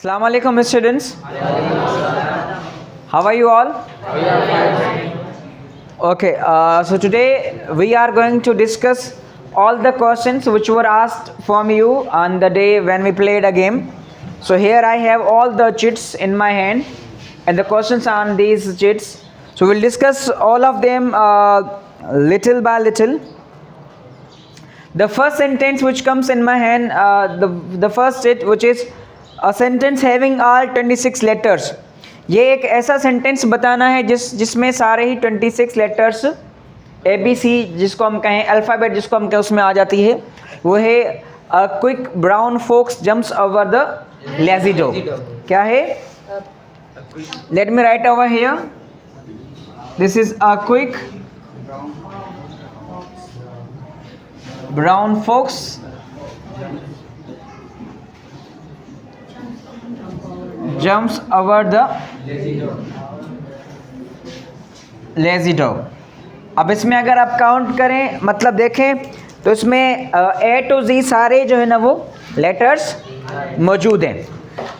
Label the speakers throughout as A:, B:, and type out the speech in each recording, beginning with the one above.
A: Assalamu alaikum students. How are you all? Okay, so today we are going to discuss all the questions which were asked from you on the day when we played a game. So here I have all the cheats in my hand and the questions on these cheats. So we'll discuss all of them little by little. The first sentence which comes in my hand, the first cheat which is a sentence having all 26 letters. ये एक ऐसा sentence बताना है जिसमें सारे ही 26 letters ABC जिसको हम कहें अल्फ़ाबेट जिसको हम कहें उसमें आ जाती है. वो है a quick brown fox jumps over the lazy dog. क्या है? Let me write over here. This is a quick brown fox jumps over the lazy dog. अब इसमें अगर आप काउंट करें मतलब देखें तो इसमें A to Z सारे जो है ना वो लेटर्स मौजूद हैं.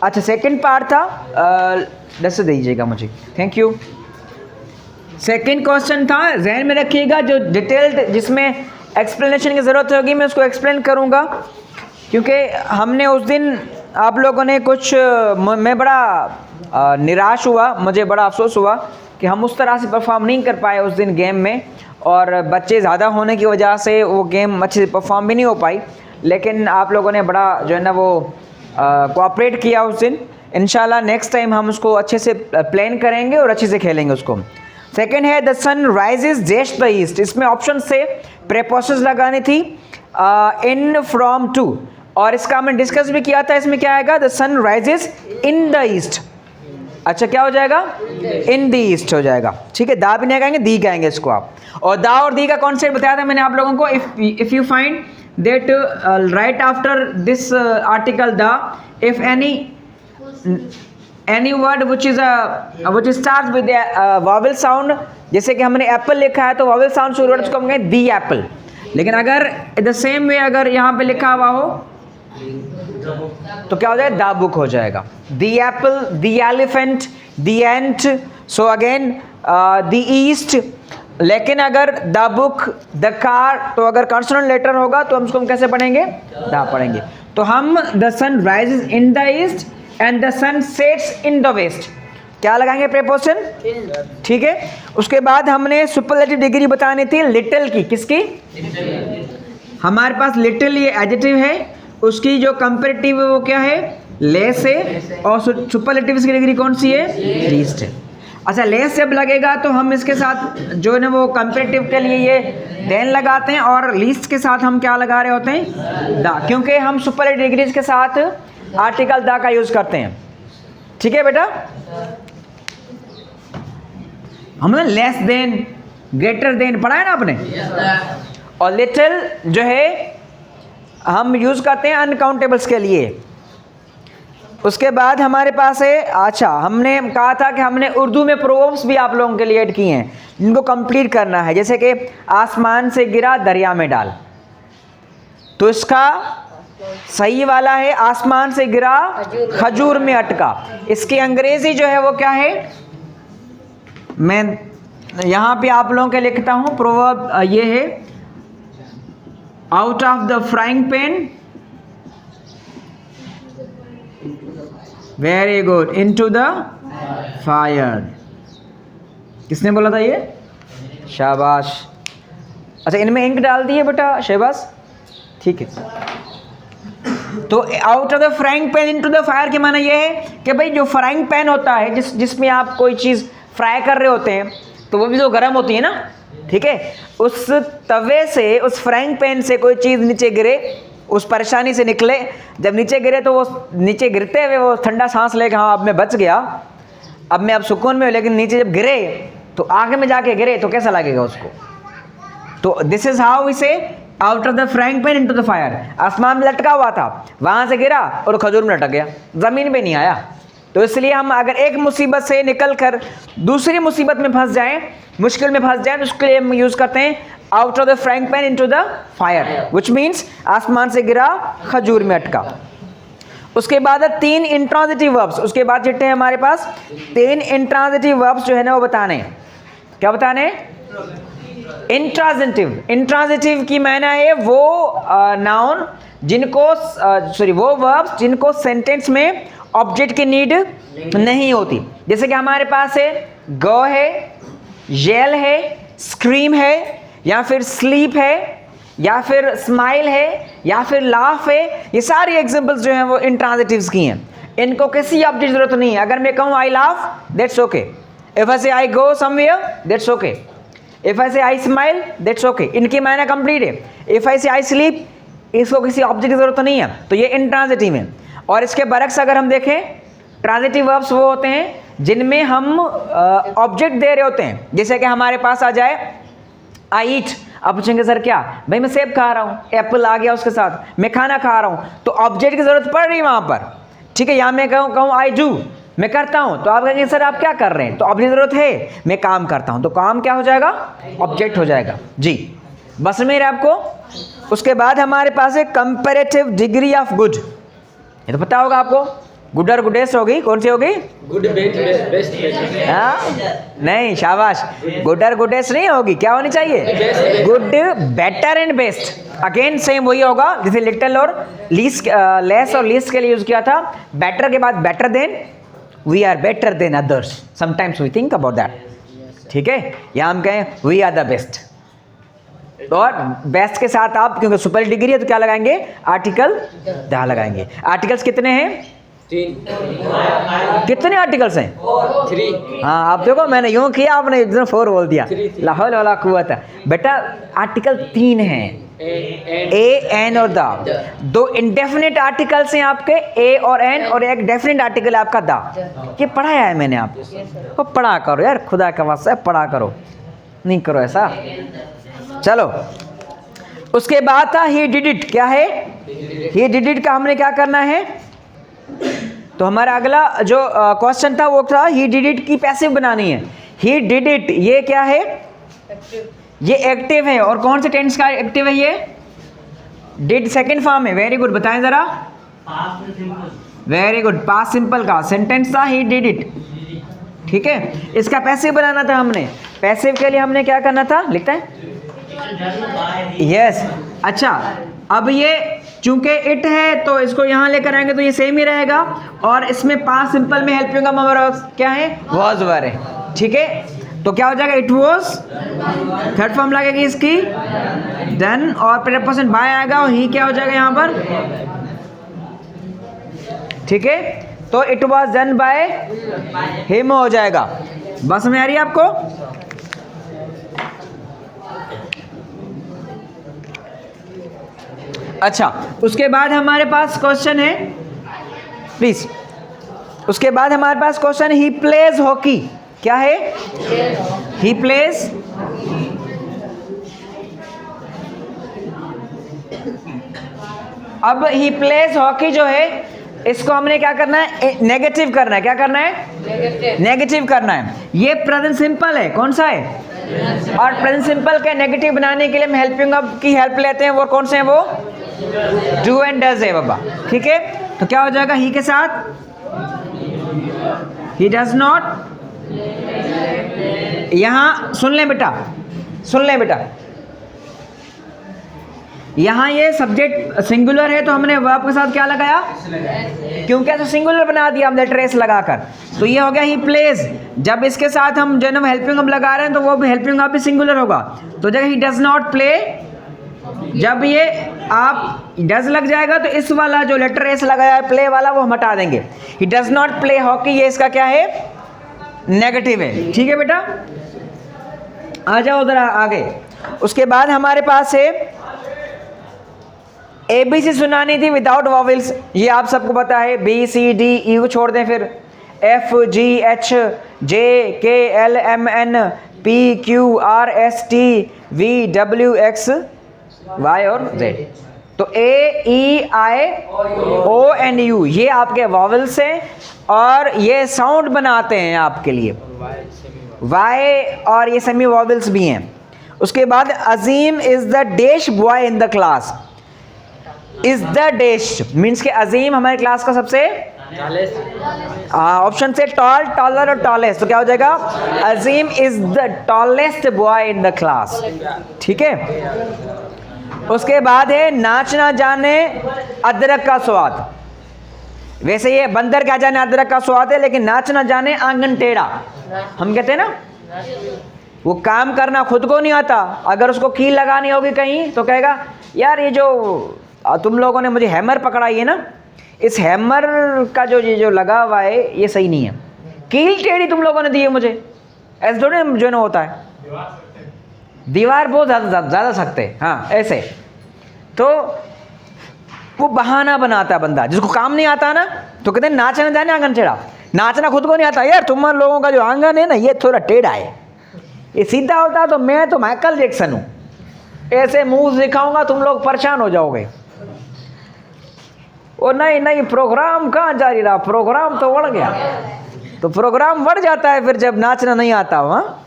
A: अच्छा, सेकंड पार्ट था 10 दीजिएगा मुझे, थैंक यू. सेकंड क्वेश्चन था, जहन में रखिएगा, जो डिटेल्ड जिसमें एक्सप्लेनेशन की ज़रूरत होगी मैं उसको एक्सप्लेन करूँगा, क्योंकि हमने उस दिन आप लोगों ने कुछ मैं बड़ा निराश हुआ, मुझे बड़ा अफसोस हुआ कि हम उस तरह से परफॉर्म नहीं कर पाए उस दिन गेम में, और बच्चे ज़्यादा होने की वजह से वो गेम अच्छे से परफॉर्म भी नहीं हो पाई. लेकिन आप लोगों ने बड़ा जो है ना वो कोऑपरेट किया उस दिन. इंशाल्लाह नेक्स्ट टाइम हम उसको अच्छे से प्लान करेंगे और अच्छे से खेलेंगे उसको. सेकेंड है the sun rises just the east. इसमें ऑप्शन से प्रीपोजिशन लगानी थी इन, फ्रॉम, टू, और इसका हमने डिस्कस भी किया था. इसमें क्या आएगा? The sun rises in the east. अच्छा, क्या हो जाएगा? इन द ईस्ट हो जाएगा. ठीक है, दा भी नहीं कहेंगे, दी कहेंगे इसको आप. और दा और दी का कॉन्सेप्ट बताया था मैंने आप लोगों को. If you find that right after this article the, if any word which start with vowel sound, जैसे कि हमने एप्पल लिखा है तो वॉवेल साउंड शुरू वर्ड को हम कहें दी एप्पल. लेकिन अगर द सेम वे अगर यहाँ पे लिखा हुआ हो तो क्या हो जाएगा? द बुक हो जाएगा. The Apple, the elephant, the ant, so again the east. लेकिन अगर द बुक, द कार, तो अगर कॉन्सोनेंट लेटर होगा तो हम उसको कैसे पढ़ेंगे? द पढ़ेंगे. तो हम the sun rises in the east and the sun sets in the west, क्या लगाएंगे? प्रीपोजिशन. ठीक है. उसके बाद हमने सुपरलेटिव डिग्री बतानी थी लिटिल की. किसकी? हमारे पास लिटिल ये एडजेक्टिव है, उसकी जो कंपैरेटिव है वो क्या है? लेस है. और सुपरलेटिव की डिग्री कौन सी है? लीस्ट है. अच्छा, लेस जब लगेगा तो हम इसके साथ जो है ना वो कंपैरेटिव के लिए ये देन लगाते हैं, और लीस्ट के साथ हम क्या लगा रहे होते हैं? दा, क्योंकि हम सुपरलेटिव डिग्रीज के साथ आर्टिकल दा का यूज करते हैं. ठीक है बेटा. हमने लेस देन, ग्रेटर देन पढ़ा है ना आपने. और लिटिल जो है हम यूज़ करते हैं अनकाउंटेबल्स के लिए. उसके बाद हमारे पास है, अच्छा हमने कहा था कि हमने उर्दू में प्रोवर्ब्स भी आप लोगों के लिए ऐड किए हैं जिनको कंप्लीट करना है. जैसे कि आसमान से गिरा दरिया में डाल, तो इसका सही वाला है आसमान से गिरा खजूर में अटका. इसकी अंग्रेजी जो है वो क्या है? मैं यहाँ पे आप लोगों के लिखता हूँ. प्रोवर्ब ये है, out of the frying pan, very good, into the fire. किसने बोला था ये? शाबाश. अच्छा, इनमें इंक डाल दिए बेटा शहबाज. ठीक है. तो out of the frying pan into the fire के माना ये है कि भाई जो फ्राइंग पैन होता है जिसमें आप कोई चीज़ फ्राई कर रहे होते हैं तो वो भी तो गर्म होती है ना. ठीक है. उस तवे से, उस फ्राइंग पैन से कोई चीज़ नीचे गिरे, उस परेशानी से निकले. जब नीचे गिरे तो वो नीचे गिरते हुए वो ठंडा सांस लेके, हाँ अब मैं बच गया, अब मैं अब सुकून में हूँ. लेकिन नीचे जब गिरे तो आग में जाके गिरे तो कैसा लगेगा उसको? तो दिस इज हाउ वी से out of the frying pan into the fire. आसमान में लटका हुआ था, वहाँ से गिरा और खजूर में लटक गया, ज़मीन पे नहीं आया. तो इसलिए हम अगर एक मुसीबत से निकल कर दूसरी मुसीबत में फंस जाएं, मुश्किल में फंस जाएं, तो उसके लिए हम यूज़ करते हैं out of the frying pan into the fire, which means आसमान से गिरा खजूर में अटका. उसके बाद है 3 इंट्रांजिटिव वर्ब्स, उसके बाद चिट्टे हैं हमारे पास 3 इंट्रांजिटिव वर्ब्स जो है ना वो बताने हैं। क्या बताने हैं? इंट्रांजिटिव। इंट्रांजिटिव की मायना है वो नाउन जिनको वो वर्ब्स जिनको सेंटेंस में ऑब्जेक्ट की नीड नहीं होती। जैसे कि हमारे पास है गो है, येल है, स्क्रीम है, या फिर स्लीप है, या फिर स्माइल है, या फिर लाफ है। ये सारी एग्जांपल्स जो हैं वो इंट्रांजिटिव्स की हैं। इनको किसी ऑब्जेक्ट की जरूरत नहीं है। अगर मैं कहूँ I laugh, that's okay. If I say I go somewhere, that's okay. If I say I smile, that's okay. इनकी मायना कंप्लीट है। If I say I sleep, इसको किसी ऑब्जेक्ट की जरूरत नहीं है, तो ये इंट्रांजिटिव है। और इसके बरक्स अगर हम देखें, ट्रांजिटिव वर्ब्स वो होते हैं जिनमें हम ऑब्जेक्ट दे रहे होते हैं। जैसे कि हमारे पास आ जाए आई ईट, आप पूछेंगे सर क्या? भाई मैं सेब खा रहा हूँ, एप्पल आ गया उसके साथ, मैं खाना खा रहा हूँ, तो ऑब्जेक्ट की जरूरत पड़ रही है वहाँ पर। ठीक है, यहाँ मैं कहूँ आई डू, मैं करता हूँ, तो आप कहेंगे सर आप क्या कर रहे हैं? तो ऑब्जेक्ट जरूरत है, मैं काम करता हूँ, तो काम क्या हो जाएगा? ऑब्जेक्ट हो जाएगा जी। बस में आपको। उसके बाद हमारे पास है कंपैरेटिव डिग्री ऑफ गुड। ये तो पता होगा आपको। गुड और गुडेस्ट होगी, कौन सी होगी?
B: Good best.
A: हाँ नहीं, शाबाश। गुड और गुडेस्ट नहीं होगी, क्या होनी चाहिए? Good, better and best. Again same वही होगा जैसे लिटिल और लीस्ट, लेस और लीस्ट के लिए यूज किया था। बेटर के बाद better than, we are better than others, sometimes we think about that. ठीक है, यहाँ हम कहें वी आर द बेस्ट। और बेस्ट के साथ आप, क्योंकि सुपर डिग्री है तो क्या लगाएंगे? आर्टिकल द लगाएंगे। आर्टिकल्स कितने हैं?
B: 3।
A: कितने आर्टिकल्स हैं?
B: 3।
A: हाँ, आप देखो मैंने यूं किया, आपने इधर 4 बोल दिया। ला हौल वला कुव्वत। बेटा आर्टिकल 3 हैं, ए, एन और द। 2 इंडेफिनिट आर्टिकल्स हैं आपके, ए और एन, और एक डेफिनेट आर्टिकल है आपका द। ये पढ़ाया है मैंने आपको। पढ़ा करो यार, खुदा का वास्ता पढ़ा करो, नहीं करो ऐसा। चलो, उसके बाद था ही डिड इट। क्या है? ही डिड इट का हमने क्या करना है? तो हमारा अगला जो क्वेश्चन था वो था ही डिड इट की पैसिव बनानी है। ही डिड इट, ये क्या है? ये एक्टिव है। और कौन से टेंस का एक्टिव है ये? डिड सेकंड फॉर्म है। वेरी गुड, बताएं जरा। वेरी गुड, पास्ट सिंपल का सेंटेंस था ही डिड इट। ठीक है, इसका पैसिव बनाना था हमने। पैसिव के लिए हमने क्या करना था? लिखते हैं यस। अच्छा, अब ये चूंकि इट है तो इसको यहाँ लेकर आएंगे तो ये सेम ही रहेगा। और इसमें पास्ट सिंपल में हेल्पिंग का हमारा क्या है? वाज वर है। ठीक है, तो क्या हो जाएगा? इट वाज, थर्ड फॉर्म लगेगी इसकी डन, और प्रेपोजिशन बाय आएगा, और ही क्या हो जाएगा यहाँ पर? ठीक है, तो it was done by him हो जाएगा। बस में आ रही है आपको? अच्छा, उसके बाद हमारे पास क्वेश्चन है, प्लीज। उसके बाद हमारे पास क्वेश्चन ही प्लेज हॉकी। क्या है? ही प्लेज, अब ही प्लेज हॉकी जो है इसको हमने क्या करना है? नेगेटिव करना है। क्या करना है? नेगेटिव करना है। ये प्रेजेंट सिंपल है। कौन सा है? और प्रेजेंट सिंपल के नेगेटिव बनाने के लिए हम हेल्पिंग अब की हेल्प लेते हैं। वो कौन से हैं? वो डू एंड डज है बाबा। ठीक है, तो क्या हो जाएगा? ही के साथ ही डज नॉट। यहां सुन लें बेटा, सुन लें बेटा, यहां ये सब्जेक्ट सिंगुलर है तो हमने वर्ब के साथ क्या लगाया? क्योंकि तो सिंगुलर बना दिया हमने ट्रेस लगाकर, तो ये हो गया ही प्लेज। जब इसके साथ हम जो है हेल्पिंग हम लगा रहे हैं तो वो भी हेल्पिंग भी सिंगुलर होगा। तो जगह ही डज नॉट प्ले, जब ये आप डज लग जाएगा तो इस वाला जो लेटर एस लगाया है प्ले वाला वो हम हटा देंगे। He does not play hockey, ये इसका क्या है? नेगेटिव है। ठीक है बेटा, आ जाओ उधर आगे। उसके बाद हमारे पास है ABC सुनानी थी विदाउट वॉवेल्स। ये आप सबको पता है, BCD E को छोड़ दें, फिर FGH JKLMN PQRST VWX Y और Z। तो AEIOU ये आपके वॉवेल्स हैं और ये साउंड बनाते हैं आपके लिए। Y और ये सेमी वॉवेल्स भी हैं। उसके बाद Azeem is the dash boy in the class. Is the dash means के अजीम हमारे क्लास का सबसे
B: 40
A: ऑप्शन से टॉल, टॉलर और टॉलेस्ट, तो क्या हो जाएगा? Azeem is the tallest boy in the class. ठीक है, उसके बाद है नाच ना जाने अदरक का स्वाद। वैसे ये बंदर क्या जाने अदरक का स्वाद है, लेकिन नाच ना जाने आंगन टेढ़ा। हम कहते हैं ना, वो काम करना खुद को नहीं आता, अगर उसको कील लगानी होगी कहीं तो कहेगा यार ये जो तुम लोगों ने मुझे हैमर पकड़ाई है ना, इस हैमर का ये जो लगा हुआ है ये सही नहीं है, कील टेढ़ी तुम लोगों ने दी है मुझे। ऐसे थोड़े जो ना होता है, दीवार बहुत ज़्यादा सख्त है, हाँ ऐसे। तो वो बहाना बनाता है बंदा, जिसको काम नहीं आता ना तो कहते हैं नाचना जाने आंगन टेढ़ा। नाचना खुद को नहीं आता, यार तुम लोगों का जो आंगन है ना ये थोड़ा टेढ़ा है, ये सीधा होता तो मैं तो माइकल जैक्सन हूँ, ऐसे मूव दिखाऊंगा तुम लोग परेशान हो जाओगे। और नहीं प्रोग्राम कहाँ जारी रहा, प्रोग्राम तो बढ़ गया। तो प्रोग्राम बढ़ जाता है फिर जब नाचना नहीं आता हो। हाँ,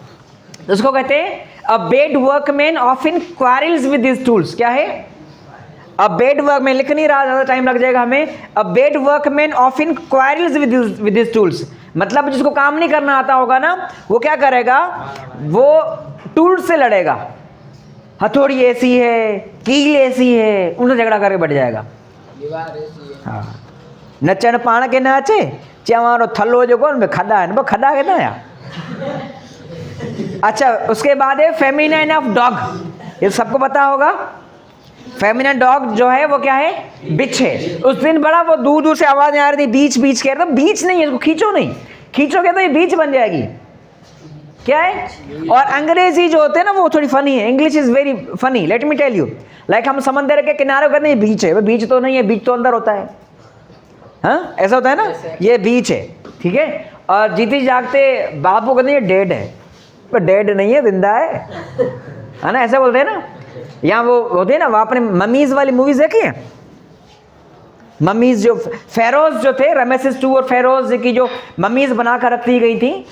A: तो उसको कहते हैं a bad workman often quarrels with his tools. क्या है? अ बेड वर्क में लिख नहीं रहा, ज़्यादा टाइम लग जाएगा हमें। A bad workman often quarrels with his tools, मतलब जिसको काम नहीं करना आता होगा ना वो क्या करेगा, वो टूल से लड़ेगा। हथौड़ी ऐसी है, कील ऐसी है, उनसे झगड़ा करके बैठ जाएगा। हाँ, नचण पाण के नाचे चवारो थलो जो कौन में खड़ा है ना, खड़ा के ना यार। अच्छा, उसके बाद है फेमिनाइन ऑफ डॉग, ये सबको पता होगा। फेमिनाइन डॉग जो है वो क्या है? बिच है। उस दिन बड़ा वो दूर दूर से आवाज़ आ रही थी बीच बीच के, तो बीच नहीं है, इसको खींचो नहीं, खींचोगे तो ये बीच बन जाएगी। क्या है? और अंग्रेजी जो होते हैं ना वो थोड़ी फनी है, English is very funny, let me tell you. Like हम समंदर के किनारे कहते हैं बीच है, वो बीच तो नहीं है, बीच तो अंदर होता है। हाँ, ऐसा होता है ना, ये बीच है। ठीक है, और जीते जागते बापू कहते हैं ये डेड है, पर डेड नहीं है, जिंदा है ना, ऐसा बोलते हैं ना। यहाँ वो होते हैं ना, वो आपने ममीज वाली मूवीज देखी है? ममीज जो फेरोज जो थे, रमेसेस 2 और फेरोज की जो ममीज बना कर रखी गई थी,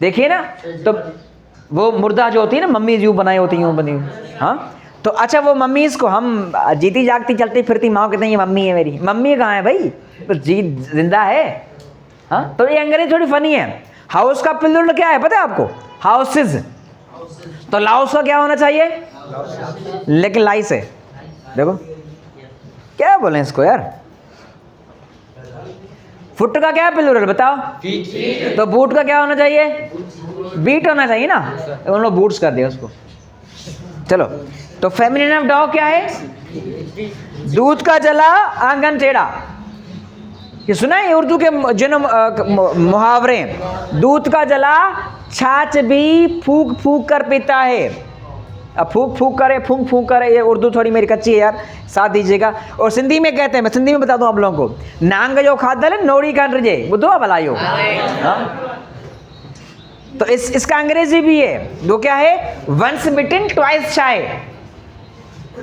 A: देखिए ना, तो वो मुर्दा जो होती है ना, मम्मीज यूँ बनाई होती यूँ बनी। हाँ, तो अच्छा वो मम्मीज को हम जीती जागती चलती फिरती माँ कहते हैं ये मम्मी है मेरी। मम्मी कहाँ है भाई, तो जीत जिंदा है। हाँ, तो ये अंग्रेजी थोड़ी फनी है। हाउस का प्लूरल क्या है पता है आपको? हाउसेज। तो लाउस का क्या होना चाहिए? लेकिन लाइस है। देखो क्या बोले इसको यार, फुट का क्या प्लूरल बताओ? तो बूट का क्या होना चाहिए? बीट होना चाहिए ना, उन लोग बूट्स कर दिया उसको। चलो, तो फेमिनिन ऑफ डॉग क्या है? दूध का जला आंगन टेढ़ा। ये सुना है उर्दू के जो मुहावरे, दूध का जला छाछ भी फूक फूक कर पीता है। अब फूक फूक करे, फूक फूक करे, ये उर्दू थोड़ी मेरी कच्ची है यार, साथ दीजिएगा। और सिंधी में कहते हैं, मैं सिंधी में बता दूं आप लोगों को, नांग जो खादा है नोड़ी का रजे बुधो भलायो। हाँ, तो इसका अंग्रेजी भी है, वो क्या है? वंस बिटिन ट्वाइस शाय।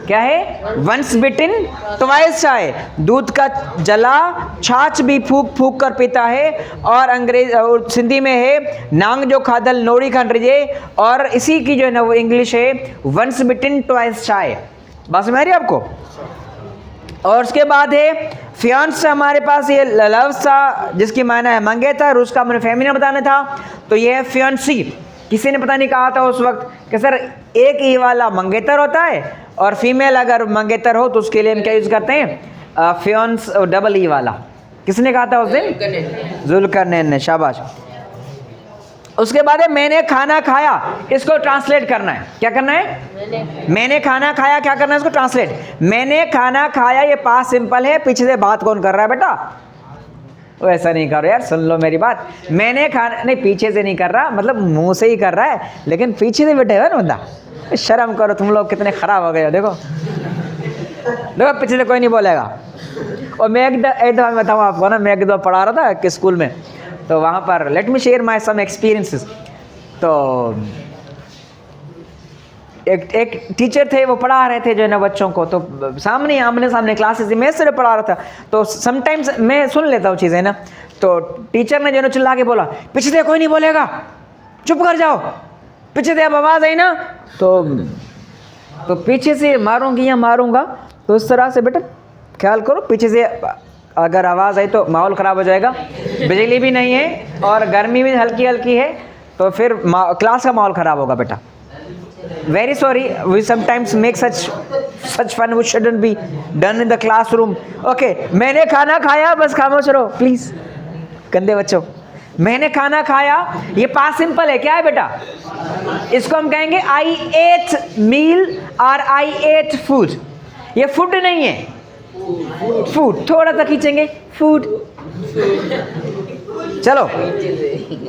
A: क्या है? वंस बिटिन ट्वाइस शाय। दूध का जला छाछ भी फूक फूक कर पीता है। और और सिंधी में है नांग जो खादल नोड़ी खान रजे, और इसी की जो है ना वो इंग्लिश है वंस बिटिन ट्वाइस शाय। बात समझ आ रही है आपको? और उसके बाद है फियांस, हमारे पास ये लव सा जिसकी मायना है मंगेतर, उसका हमने फेमिनिन बताना था, तो ये है फियांसी। किसी ने पता नहीं कहा था उस वक्त कि सर एक ई वाला मंगेतर होता है, और फीमेल अगर मंगेतर हो तो उसके लिए हम क्या यूज़ करते हैं? फियांस डबल ई वाला। किसने कहा था उस दिन? जुल्करनैन ने, शाबाश। उसके बाद है मैंने खाना खाया, इसको ट्रांसलेट करना है। क्या करना है? मैंने खाना खाया, क्या करना है इसको ट्रांसलेट? मैंने खाना खाया, ये पास सिंपल है, पीछे से बात कौन कर रहा है बेटा? वो ऐसा नहीं करो यार, सुन लो मेरी बात। मैंने खाना नहीं, पीछे से नहीं कर रहा, मतलब मुंह से ही कर रहा है, लेकिन पीछे से बैठे हुए ना बंदा। शर्म करो, तुम लोग कितने खराब हो गए हो। देखो देखो, पीछे से कोई नहीं बोलेगा। और मैं एक दफ़ा बताऊँ आपको ना, मैं एक दफ़ा पढ़ा रहा था कि स्कूल में, तो वहाँ पर let me share my some experiences. तो एक टीचर थे, वो पढ़ा रहे थे जो है ना बच्चों को, तो सामने आमने सामने क्लासेस में से पढ़ा रहा था, तो समटाइम्स मैं सुन लेता हूँ चीज़ें ना। तो टीचर ने जो है ना चिल्ला के बोला, पीछे से कोई नहीं बोलेगा, चुप कर जाओ। पीछे से अब आवाज़ आई ना, तो तो पीछे से मारूंगी या मारूंगा, तो इस तरह से बेटा ख्याल करो, पीछे से अगर आवाज़ आई तो माहौल ख़राब हो जाएगा। बिजली भी नहीं है और गर्मी भी हल्की हल्की है, तो फिर क्लास का माहौल ख़राब होगा बेटा। Very sorry, we sometimes make such fun which shouldn't be done in the classroom. Okay, मैंने खाना खाया, बस खामोश रहो प्लीज़ गंदे बच्चों। मैंने खाना खाया, ये पास्ट सिंपल है, क्या है बेटा? इसको हम कहेंगे आई एट मील और आई एट फूड। ये फूड नहीं है, फूड। थोड़ा सा खींचेंगे, फूड। चलो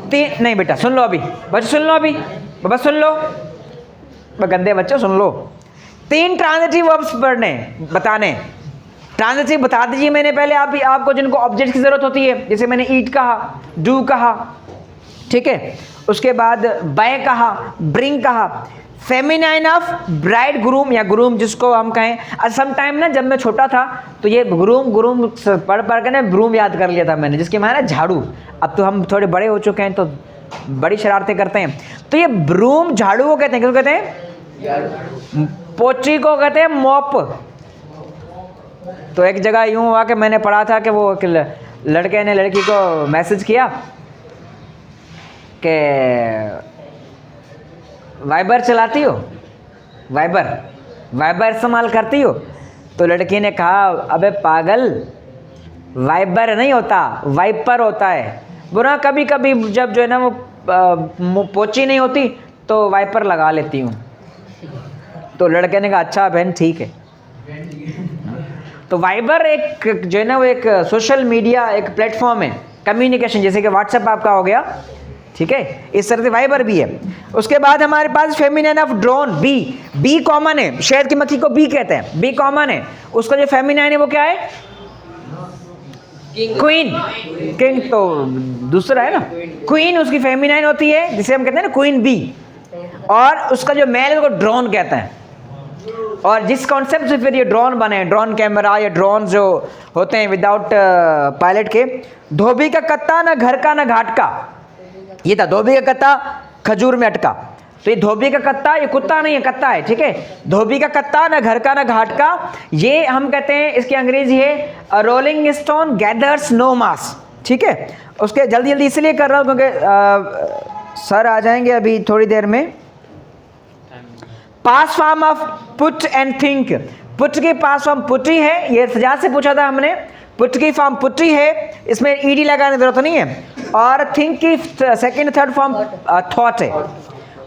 A: तीन नहीं बेटा, सुन लो अभी बच्चों, सुन लो अभी, बस सुन लो गंदे बच्चों, सुन लो। 3 ट्रांजिटिव वर्ब्स पढ़ने बताने। ट्रांजिटिव बता दीजिए मैंने पहले, आप भी आपको जिनको ऑब्जेक्ट की जरूरत होती है, जैसे मैंने ईट कहा, डू कहा, ठीक है। उसके बाद बाय कहा, ब्रिंग कहा। फेमिनाइन ऑफ ब्राइड ग्रूम या ग्रूम जिसको हम कहें। सम टाइम ना जब मैं छोटा था तो ये ग्रूम पढ़ के ना ब्रूम याद कर लिया था मैंने, जिसके माने ना झाड़ू। अब तो हम थोड़े बड़े हो चुके हैं तो बड़ी शरारतें करते हैं। तो ये ब्रूम झाड़ू को कहते हैं, किसको कहते हैं? पोची को कहते हैं मॉप। तो एक जगह यूं हुआ कि मैंने पढ़ा था कि वो लड़के ने लड़की को मैसेज किया कि वाइबर चलाती हो, वाइबर इस्तेमाल करती हो? तो लड़की ने कहा अबे पागल, वाइबर नहीं होता, वाइपर होता है। बुरा कभी कभी जब जो है ना वो पोची नहीं होती तो वाइपर लगा लेती हूँ। तो लड़के ने कहा अच्छा बहन ठीक है। तो वाइबर एक जो है ना वो एक सोशल मीडिया एक प्लेटफॉर्म है कम्युनिकेशन, जैसे कि व्हाट्सएप आपका हो गया, ठीक है, इस तरह से वाइबर भी है। उसके बाद हमारे पास feminine of drone, bee common है। शहद की मक्खी को बी कहते हैं, बी कॉमन है। उसका जो फेमिनाइन है वो क्या है? क्वीन। किंग तो दूसरा है ना, क्वीन उसकी फेमिनाइन होती है, जिसे हम कहते हैं ना क्वीन बी। और उसका जो मेल है उसको ड्रोन कहते हैं। और जिस कॉन्सेप्ट से फिर ये ड्रोन बने, ड्रोन कैमरा या ड्रोन जो होते हैं विदाउट पायलट के। धोबी का कत्ता ना घर का ना घाट का, ये था धोबी का कत्ता खजूर में अटका। तो ये धोबी का कत्ता, ये कुत्ता नहीं है, कत्ता है, ठीक है। धोबी का कत्ता ना घर का ना घाट का, ये हम कहते हैं, इसकी अंग्रेजी है रोलिंग स्टोन गैदर्स नो मास, ठीक है। उसके जल्दी जल्दी इसलिए कर रहा हूँ क्योंकि सर आ जाएंगे अभी थोड़ी देर में। Past form of put and think, put की पास फॉर्म पुटी है, ये सजा से पूछा था हमने। पुट की फॉर्म पुटी है, इसमें ईडी लगाने की जरूरत नहीं है। और थिंक की सेकंड थर्ड फॉर्म थॉट है।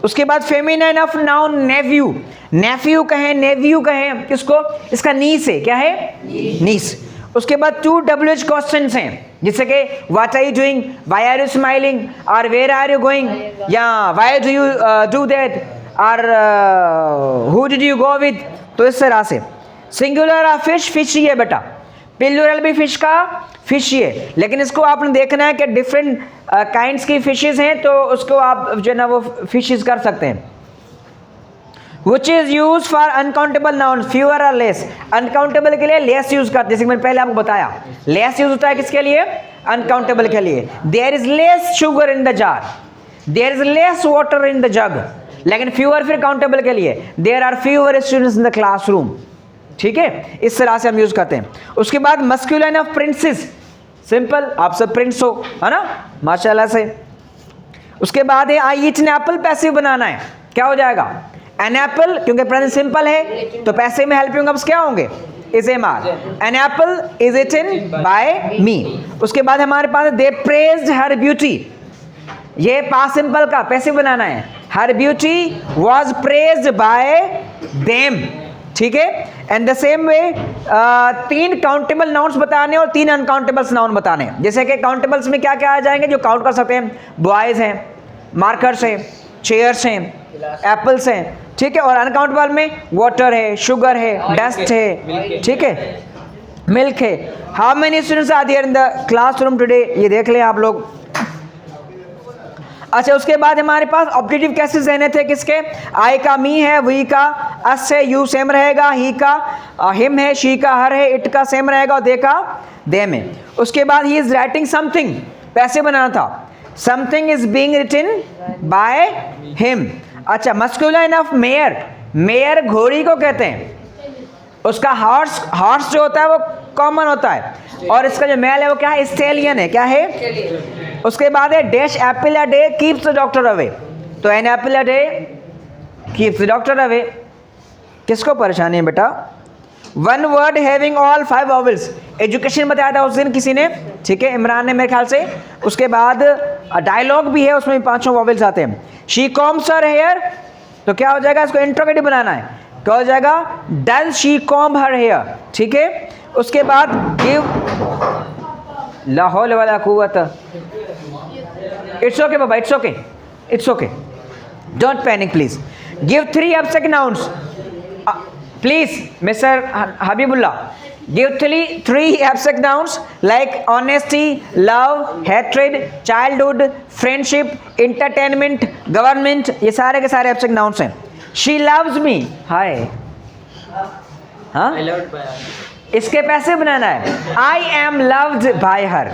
A: उसके बाद feminine of noun nephew, nephew कहें, नेव्यू कहें, किसको? इसका नीस है, क्या है? नीस। उसके बाद 2 WH क्वेश्चंस हैं, जैसे कि what are you doing, why are you smiling, और वेयर आर यू गोइंग, या why do you do that, और who did you go with. तो इस तरह से सिंगुलर ऑफ फिश, फिश ही है बेटा। प्लूरल भी फिश का फिश ही है, लेकिन इसको आपने देखना है कि डिफरेंट काइंड्स की फिशेस हैं, तो उसको आप जो है ना वो फिशेस कर सकते हैं। Which is use for uncountable noun, fewer और लेस। अनकाउंटेबल के लिए लेस यूज करते, जैसे मैंने पहले आपको बताया, लेस यूज होता है किसके लिए? अनकाउंटेबल के लिए। There is less sugar in the jar, there is less water in the jug. लेकिन फ्यूअर फिर काउंटेबल के लिए, there are fewer students in the classroom, ठीक है। इस तरह से हम यूज करते हैं। उसके बाद मस्कुलिन ऑफ प्रिंसेस, सिंपल, आप सब प्रिंस हो, है ना, माशाल्लाह से। उसके बाद है I eat an apple, passive बनाना है, क्या हो जाएगा? एन एप्पल, क्योंकि प्रेजेंट सिंपल है तो पैसिव में हेल्पिंग वर्ब्स क्या होंगे? Is am are. An apple is eaten by me. उसके बाद हमारे पास दे प्रेज्ड हर ब्यूटी, ये पास्ट सिंपल का पैसिव बनाना है। Her beauty was praised by them, ठीक है। And the same way 3 countable nouns बताने और 3 अनकाउंटेबल्स नाउन बताने। जैसे कि काउंटेबल्स में क्या क्या आ जाएंगे जो काउंट कर सकते हैं? बॉयज हैं, मार्कर्स हैं, चेयर्स हैं, एप्पल्स हैं, ठीक है। और अनकाउंटेबल में वाटर है, शुगर है, डस्ट है, ठीक है, मिल्क है। How many students are there in the classroom today, ये देख लें आप लोग। अच्छा, उसके बाद हमारे पास ऑब्जेक्टिव कैसे देने थे, किसके? आई का मी है, वी का अस है, यू सेम रहेगा, ही का हिम है, शी का हर है, इट का सेम रहेगा, और दे का देम है। उसके बाद ही इज राइटिंग समथिंग, पैसे बनाना था, something is being written by him. अच्छा, मस्कुलिन ऑफ मेयर, मेयर घोड़ी को कहते हैं, उसका हॉर्स जो होता है वो कॉमन होता है, और इसका जो मेल है वो क्या है, स्टेलियन है। क्या है? उसके बाद है dash apple a day keeps the doctor away. तो an apple a day keeps the doctor away. किसको परेशानी है बेटा? One word having all 5 vowels. Education बताया था उस दिन किसी ने, ठीक है, इमरान ने मेरे ख्याल से। उसके बाद डायलॉग भी है, उसमें भी 5 वॉवल्स आते हैं। शी कॉम्स हर हेयर, तो क्या हो जाएगा, इसको इंट्रोगेटिव बनाना है। क्या हो जाएगा? Does she comb her hair, ठीक है। उसके बाद गिव ला हौल वला कुव्वत। इट्स ओके बाबा, it's okay, it's okay, don't panic please. Give 3 abstract nouns please mister Habibullah. Give 3 abstract nouns like honesty, love, hatred, childhood, friendship, entertainment, government. ये सारे के सारे एब्स्ट्रैक्ट नाउन्स हैं। शी लव्स मी, हाय, हाँ,
B: I loved by her.
A: इसके पैसे बनाना है। आई एम लव्ड बाय हर।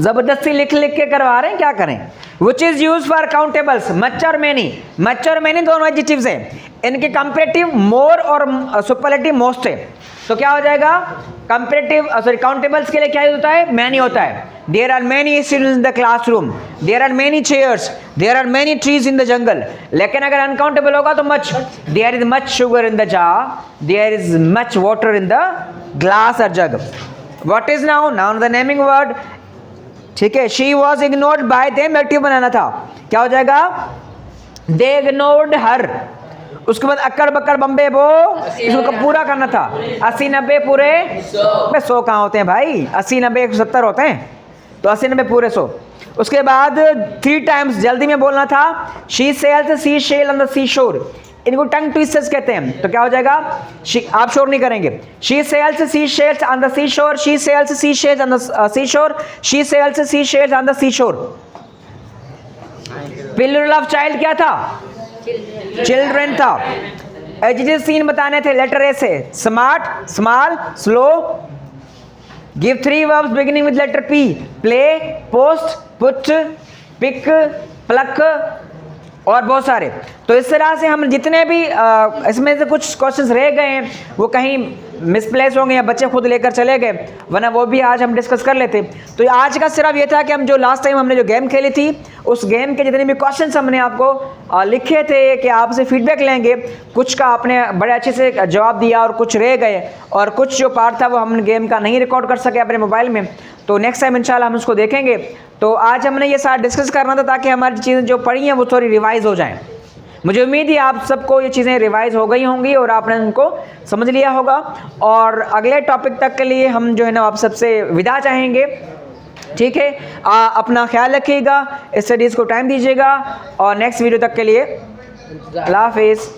A: जबरदस्ती लिख लिख के करवा रहे हैं, क्या करें। Which is use for countables, much और मैनी। मच और मैनी दोनों एडजेक्टिव्स हैं, इनके कंपेरेटिव मोर और सुपरलेटिव मोस्ट है। तो क्या हो जाएगा, कंपेरेटिव सॉरी काउंटेबल्स के लिए क्या होता है, मैनी होता है। There are many students in the classroom, there are many chairs, there are many trees in the jungle. लेकिन अगर अनकाउंटेबल होगा तो much, there is much sugar in the jar, there is much water in the glass और jug. What is noun, noun the naming word, ठीक है। She was ignored by them, active बनाना था। क्या हो जाएगा, दे इग्नोर्ड हर। उसके बाद अक्कड़ बक्कड़ बम्बे बो, इसको पूरा करना था। 80 90 पूरे 100 कहाँ होते हैं भाई, 80 90 170 होते हैं, तो 80 90 पूरे 100। उसके बाद 3 टाइम्स जल्दी में बोलना था। She sells sea shell on the sea shore, इनको टंग ट्विस्टर्स कहते हैं। तो क्या हो जाएगा, आप शोर नहीं करेंगे। She sells sea shells on the sea shore, she sells sea shells on the sea shore, she sells sea shells on the sea shore. Plural of child क्या था, चिल्ड्रन था। एडजेक्टिव सीन बताने थे लेटर ए से, smart, small, slow. Give 3 verbs beginning with letter P, play, post, put, pick, pluck और बहुत सारे। तो इस तरह से हम जितने भी इसमें से कुछ क्वेश्चंस रह गए हैं वो कहीं मिसप्लेस होंगे या बच्चे खुद लेकर चले गए, वरना वो भी आज हम डिस्कस कर लेते। तो आज का सिर्फ ये था कि हम जो लास्ट टाइम हमने जो गेम खेली थी उस गेम के जितने भी क्वेश्चंस हमने आपको लिखे थे कि आपसे फीडबैक लेंगे, कुछ का आपने बड़े अच्छे से जवाब दिया और कुछ रह गए, और कुछ जो पार्ट था वो हम गेम का नहीं रिकॉर्ड कर सके अपने मोबाइल में। तो नेक्स्ट टाइम इंशाल्लाह हम उसको देखेंगे। तो आज हमने ये सारा डिस्कस करना था ताकि हमारी चीज़ें जो पढ़ी हैं वो थोड़ी रिवाइज हो जाएं। मुझे उम्मीद है आप सबको ये चीज़ें रिवाइज हो गई होंगी और आपने उनको समझ लिया होगा। और अगले टॉपिक तक के लिए हम जो है ना आप सबसे विदा चाहेंगे, ठीक है। अपना ख्याल रखिएगा, स्टडीज़ को टाइम दीजिएगा, और नेक्स्ट वीडियो तक के लिए अल्लाह हाफिज़।